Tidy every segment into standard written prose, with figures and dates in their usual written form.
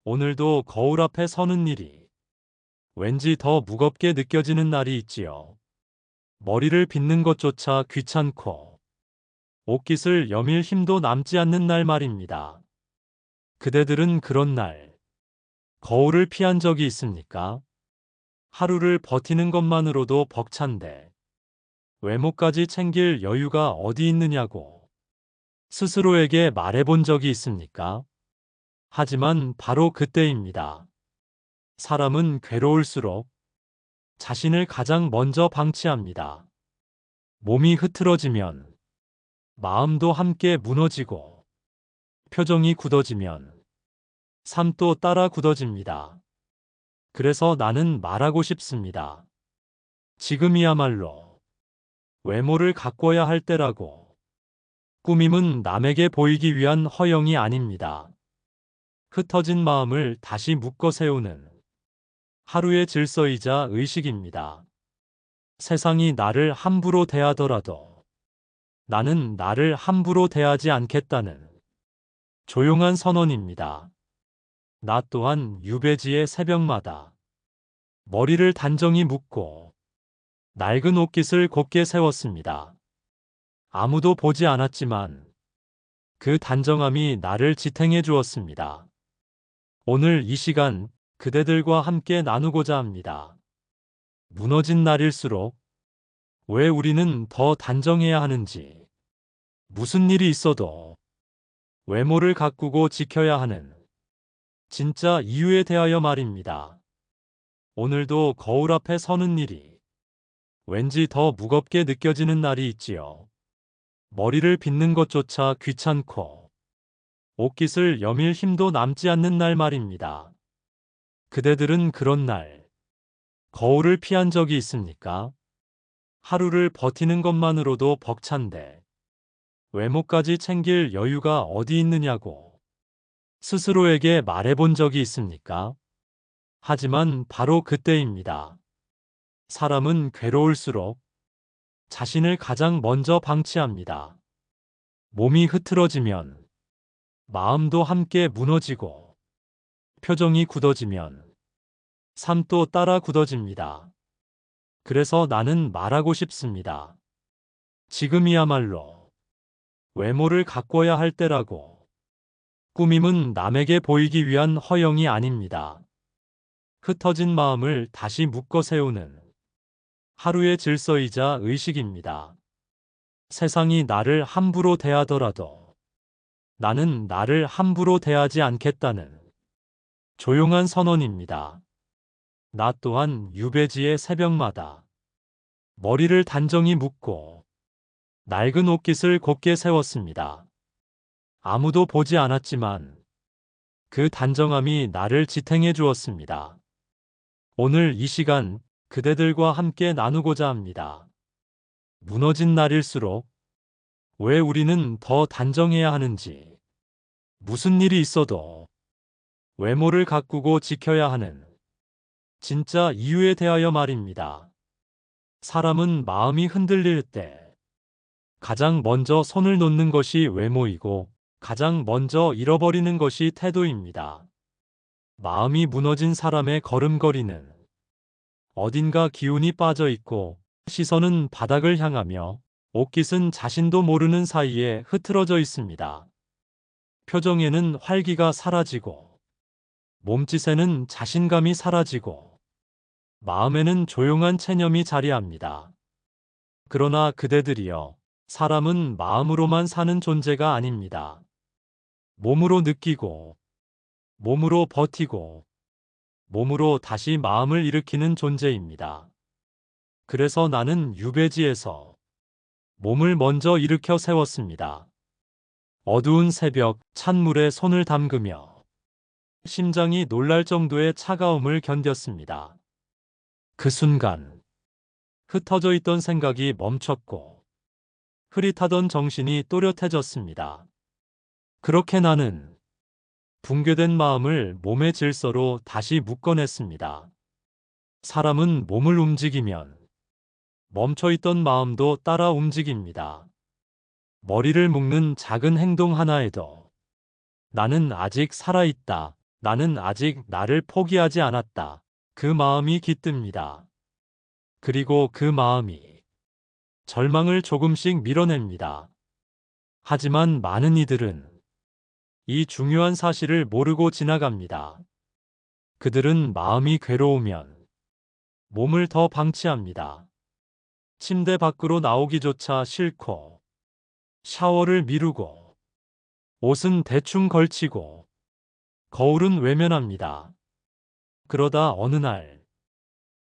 오늘도 거울 앞에 서는 일이 왠지 더 무겁게 느껴지는 날이 있지요. 머리를 빗는 것조차 귀찮고 옷깃을 여밀 힘도 남지 않는 날 말입니다. 그대들은 그런 날 거울을 피한 적이 있습니까? 하루를 버티는 것만으로도 벅찬데 외모까지 챙길 여유가 어디 있느냐고 스스로에게 말해본 적이 있습니까? 하지만 바로 그때입니다. 사람은 괴로울수록 자신을 가장 먼저 방치합니다. 몸이 흐트러지면 마음도 함께 무너지고 표정이 굳어지면 삶도 따라 굳어집니다. 그래서 나는 말하고 싶습니다. 지금이야말로 외모를 가꿔야 할 때라고. 꾸밈은 남에게 보이기 위한 허영이 아닙니다. 흩어진 마음을 다시 묶어 세우는 하루의 질서이자 의식입니다. 세상이 나를 함부로 대하더라도 나는 나를 함부로 대하지 않겠다는 조용한 선언입니다. 나 또한 유배지의 새벽마다 머리를 단정히 묶고 낡은 옷깃을 곧게 세웠습니다. 아무도 보지 않았지만 그 단정함이 나를 지탱해 주었습니다. 오늘 이 시간 그대들과 함께 나누고자 합니다. 무너진 날일수록 왜 우리는 더 단정해야 하는지, 무슨 일이 있어도 외모를 가꾸고 지켜야 하는 진짜 이유에 대하여 말입니다. 오늘도 거울 앞에 서는 일이 왠지 더 무겁게 느껴지는 날이 있지요. 머리를 빗는 것조차 귀찮고 옷깃을 여밀 힘도 남지 않는 날 말입니다. 그대들은 그런 날 거울을 피한 적이 있습니까? 하루를 버티는 것만으로도 벅찬데 외모까지 챙길 여유가 어디 있느냐고 스스로에게 말해본 적이 있습니까? 하지만 바로 그때입니다. 사람은 괴로울수록 자신을 가장 먼저 방치합니다. 몸이 흐트러지면 마음도 함께 무너지고 표정이 굳어지면 삶도 따라 굳어집니다. 그래서 나는 말하고 싶습니다. 지금이야말로 외모를 가꿔야 할 때라고. 꾸밈은 남에게 보이기 위한 허영이 아닙니다. 흩어진 마음을 다시 묶어 세우는 하루의 질서이자 의식입니다. 세상이 나를 함부로 대하더라도 나는 나를 함부로 대하지 않겠다는 조용한 선언입니다. 나 또한 유배지의 새벽마다 머리를 단정히 묶고 낡은 옷깃을 곧게 세웠습니다. 아무도 보지 않았지만 그 단정함이 나를 지탱해 주었습니다. 오늘 이 시간 그대들과 함께 나누고자 합니다. 무너진 날일수록 왜 우리는 더 단정해야 하는지, 무슨 일이 있어도 외모를 가꾸고 지켜야 하는 진짜 이유에 대하여 말입니다. 사람은 마음이 흔들릴 때 가장 먼저 손을 놓는 것이 외모이고 가장 먼저 잃어버리는 것이 태도입니다. 마음이 무너진 사람의 걸음걸이는 어딘가 기운이 빠져 있고 시선은 바닥을 향하며 옷깃은 자신도 모르는 사이에 흐트러져 있습니다. 표정에는 활기가 사라지고 몸짓에는 자신감이 사라지고 마음에는 조용한 체념이 자리합니다. 그러나 그대들이여, 사람은 마음으로만 사는 존재가 아닙니다. 몸으로 느끼고, 몸으로 버티고, 몸으로 다시 마음을 일으키는 존재입니다. 그래서 나는 유배지에서 몸을 먼저 일으켜 세웠습니다. 어두운 새벽, 찬물에 손을 담그며 심장이 놀랄 정도의 차가움을 견뎠습니다. 그 순간 흩어져 있던 생각이 멈췄고 흐릿하던 정신이 또렷해졌습니다. 그렇게 나는 붕괴된 마음을 몸의 질서로 다시 묶어냈습니다. 사람은 몸을 움직이면 멈춰있던 마음도 따라 움직입니다. 머리를 묶는 작은 행동 하나에도 나는 아직 살아있다, 나는 아직 나를 포기하지 않았다. 그 마음이 깃듭니다. 그리고 그 마음이 절망을 조금씩 밀어냅니다. 하지만 많은 이들은 이 중요한 사실을 모르고 지나갑니다. 그들은 마음이 괴로우면 몸을 더 방치합니다. 침대 밖으로 나오기조차 싫고, 샤워를 미루고, 옷은 대충 걸치고, 거울은 외면합니다. 그러다 어느 날,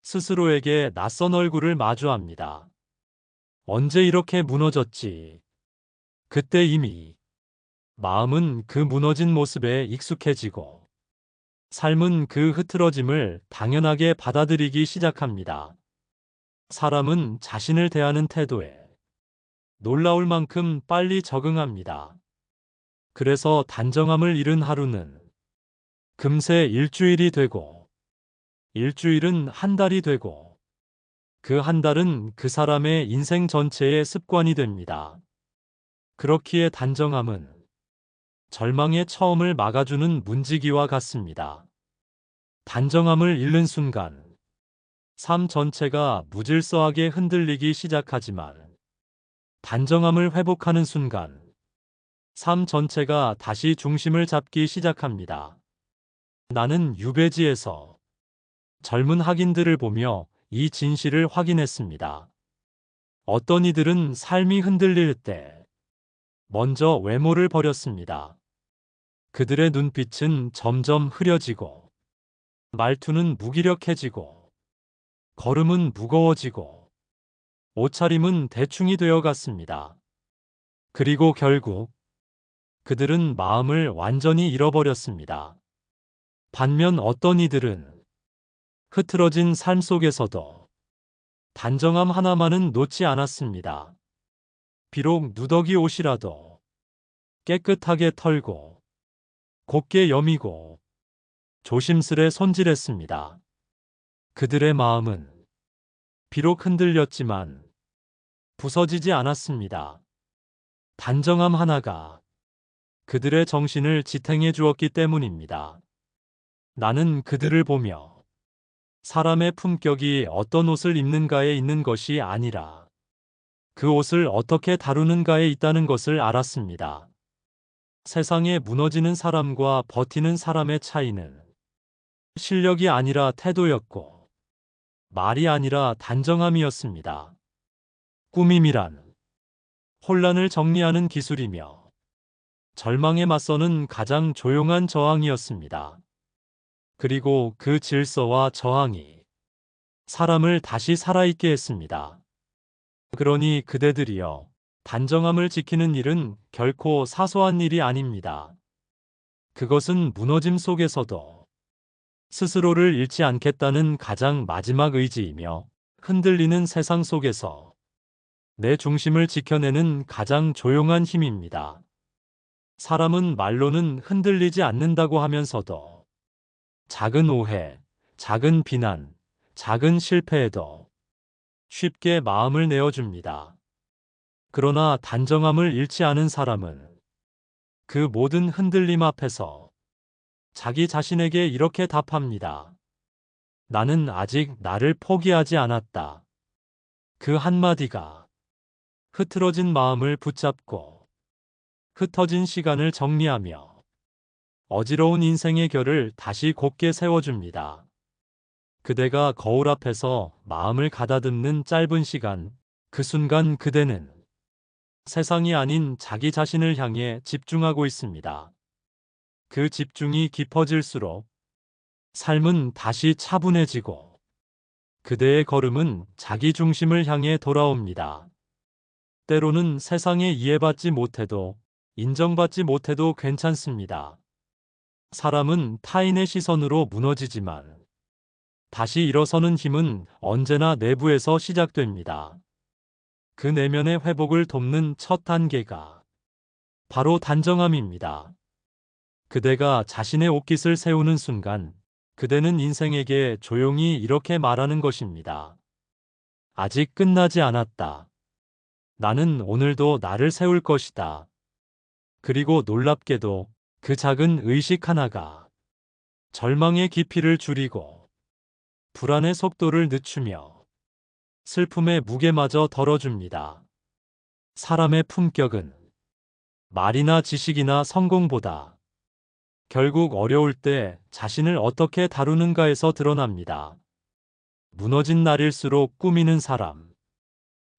스스로에게 낯선 얼굴을 마주합니다. 언제 이렇게 무너졌지? 그때 이미 마음은 그 무너진 모습에 익숙해지고, 삶은 그 흐트러짐을 당연하게 받아들이기 시작합니다. 사람은 자신을 대하는 태도에 놀라울 만큼 빨리 적응합니다. 그래서 단정함을 잃은 하루는 금세 일주일이 되고, 일주일은 한 달이 되고, 그 한 달은 그 사람의 인생 전체의 습관이 됩니다. 그렇기에 단정함은 절망의 처음을 막아주는 문지기와 같습니다. 단정함을 잃는 순간, 삶 전체가 무질서하게 흔들리기 시작하지만, 단정함을 회복하는 순간, 삶 전체가 다시 중심을 잡기 시작합니다. 나는 유배지에서 젊은 학인들을 보며 이 진실을 확인했습니다. 어떤 이들은 삶이 흔들릴 때 먼저 외모를 버렸습니다. 그들의 눈빛은 점점 흐려지고, 말투는 무기력해지고, 걸음은 무거워지고, 옷차림은 대충이 되어 갔습니다. 그리고 결국 그들은 마음을 완전히 잃어버렸습니다. 반면 어떤 이들은 흐트러진 삶 속에서도 단정함 하나만은 놓지 않았습니다. 비록 누더기 옷이라도 깨끗하게 털고 곱게 여미고 조심스레 손질했습니다. 그들의 마음은 비록 흔들렸지만 부서지지 않았습니다. 단정함 하나가 그들의 정신을 지탱해 주었기 때문입니다. 나는 그들을 보며 사람의 품격이 어떤 옷을 입는가에 있는 것이 아니라 그 옷을 어떻게 다루는가에 있다는 것을 알았습니다. 세상에 무너지는 사람과 버티는 사람의 차이는 실력이 아니라 태도였고, 말이 아니라 단정함이었습니다. 꾸밈이란 혼란을 정리하는 기술이며, 절망에 맞서는 가장 조용한 저항이었습니다. 그리고 그 질서와 저항이 사람을 다시 살아있게 했습니다. 그러니 그대들이여, 단정함을 지키는 일은 결코 사소한 일이 아닙니다. 그것은 무너짐 속에서도 스스로를 잃지 않겠다는 가장 마지막 의지이며, 흔들리는 세상 속에서 내 중심을 지켜내는 가장 조용한 힘입니다. 사람은 말로는 흔들리지 않는다고 하면서도 작은 오해, 작은 비난, 작은 실패에도 쉽게 마음을 내어줍니다. 그러나 단정함을 잃지 않은 사람은 그 모든 흔들림 앞에서 자기 자신에게 이렇게 답합니다. 나는 아직 나를 포기하지 않았다. 그 한마디가 흐트러진 마음을 붙잡고 흩어진 시간을 정리하며 어지러운 인생의 결을 다시 곧게 세워줍니다. 그대가 거울 앞에서 마음을 가다듬는 짧은 시간, 그 순간 그대는 세상이 아닌 자기 자신을 향해 집중하고 있습니다. 그 집중이 깊어질수록 삶은 다시 차분해지고 그대의 걸음은 자기 중심을 향해 돌아옵니다. 때로는 세상에 이해받지 못해도, 인정받지 못해도 괜찮습니다. 사람은 타인의 시선으로 무너지지만 다시 일어서는 힘은 언제나 내부에서 시작됩니다. 그 내면의 회복을 돕는 첫 단계가 바로 단정함입니다. 그대가 자신의 옷깃을 세우는 순간, 그대는 인생에게 조용히 이렇게 말하는 것입니다. 아직 끝나지 않았다. 나는 오늘도 나를 세울 것이다. 그리고 놀랍게도 그 작은 의식 하나가 절망의 깊이를 줄이고 불안의 속도를 늦추며 슬픔의 무게마저 덜어줍니다. 사람의 품격은 말이나 지식이나 성공보다 결국 어려울 때 자신을 어떻게 다루는가에서 드러납니다. 무너진 날일수록 꾸미는 사람.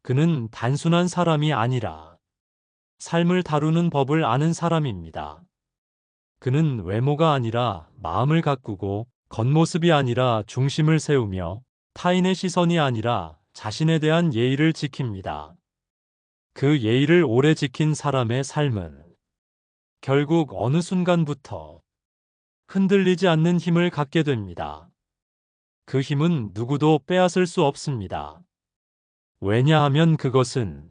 그는 단순한 사람이 아니라 삶을 다루는 법을 아는 사람입니다. 그는 외모가 아니라 마음을 가꾸고 겉모습이 아니라 중심을 세우며 타인의 시선이 아니라 자신에 대한 예의를 지킵니다. 그 예의를 오래 지킨 사람의 삶은 결국 어느 순간부터 흔들리지 않는 힘을 갖게 됩니다. 그 힘은 누구도 빼앗을 수 없습니다. 왜냐하면 그것은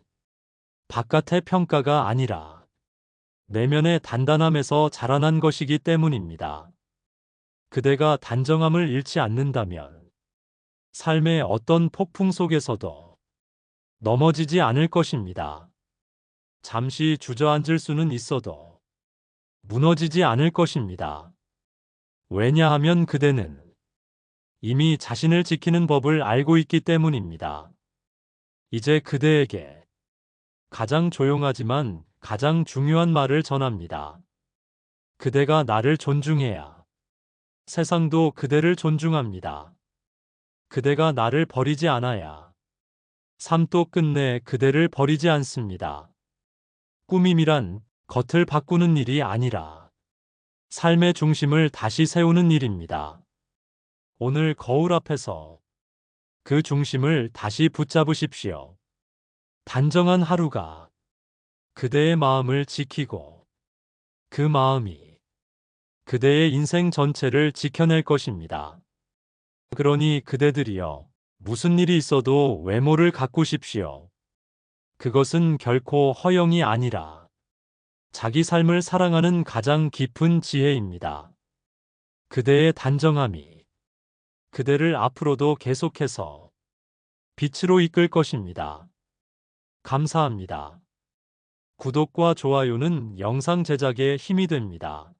바깥의 평가가 아니라 내면의 단단함에서 자라난 것이기 때문입니다. 그대가 단정함을 잃지 않는다면 삶의 어떤 폭풍 속에서도 넘어지지 않을 것입니다. 잠시 주저앉을 수는 있어도 무너지지 않을 것입니다. 왜냐하면 그대는 이미 자신을 지키는 법을 알고 있기 때문입니다. 이제 그대에게 가장 조용하지만 가장 중요한 말을 전합니다. 그대가 나를 존중해야 세상도 그대를 존중합니다. 그대가 나를 버리지 않아야 삶도 끝내 그대를 버리지 않습니다. 꾸밈이란 겉을 바꾸는 일이 아니라 삶의 중심을 다시 세우는 일입니다. 오늘 거울 앞에서 그 중심을 다시 붙잡으십시오. 단정한 하루가 그대의 마음을 지키고 그 마음이 그대의 인생 전체를 지켜낼 것입니다. 그러니 그대들이여, 무슨 일이 있어도 외모를 가꾸십시오. 그것은 결코 허영이 아니라 자기 삶을 사랑하는 가장 깊은 지혜입니다. 그대의 단정함이 그대를 앞으로도 계속해서 빛으로 이끌 것입니다. 감사합니다. 구독과 좋아요는 영상 제작에 힘이 됩니다.